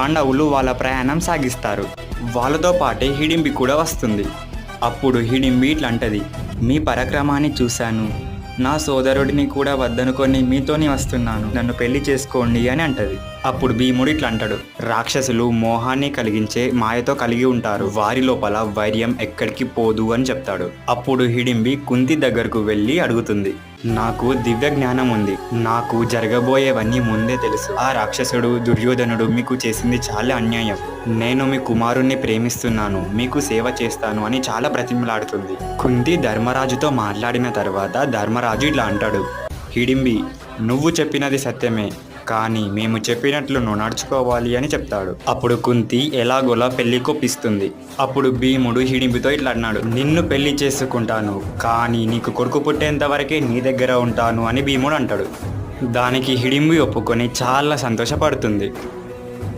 పాండవులు వాళ్ళ ప్రయాణం సాగిస్తారు. వాళ్ళతో పాటే హిడింబి కూడా వస్తుంది. అప్పుడు హిడింబి ఇట్లా అంటది, మీ పరాక్రమాన్ని చూశాను, నా సోదరుడిని కూడా వద్దనుకొని మీతోని వస్తున్నాను, నన్ను పెళ్లి చేసుకోండి అని అంటది. అప్పుడు భీముడు ఇట్లా అంటాడు, రాక్షసులు మోహాన్ని కలిగించే మాయతో కలిగి ఉంటారు, వారి లోపల వైర్యం ఎక్కడికి పోదు అని చెప్తాడు. అప్పుడు హిడింబి కుంతి దగ్గరకు వెళ్ళి అడుగుతుంది, నాకు దివ్య జ్ఞానం ఉంది, నాకు జరగబోయేవన్నీ ముందే తెలుసు. ఆ రాక్షసుడు దుర్యోధనుడు మీకు చేసింది చాలా అన్యాయం, నేను మీ కుమారుణ్ణి ప్రేమిస్తున్నాను, మీకు సేవ చేస్తాను అని చాలా బ్రతిమలాడుతుంది. కుంతి ధర్మరాజుతో మాట్లాడిన తర్వాత ధర్మరాజు ఇట్లా అంటాడు, హిడింబి నువ్వు చెప్పినది సత్యమే, కానీ మేము చెప్పినట్లు నువ్వు నడుచుకోవాలి అని చెప్తాడు. అప్పుడు కుంతి ఎలాగోలా పెళ్లి కొప్పిస్తుంది. అప్పుడు భీముడు హిడింబితో ఇట్లా అన్నాడు, నిన్ను పెళ్లి చేసుకుంటాను, కానీ నీకు కొడుకు పుట్టేంత వరకే నీ దగ్గర ఉంటాను అని భీముడు అంటాడు. దానికి హిడింబి ఒప్పుకొని చాలా సంతోషపడుతుంది.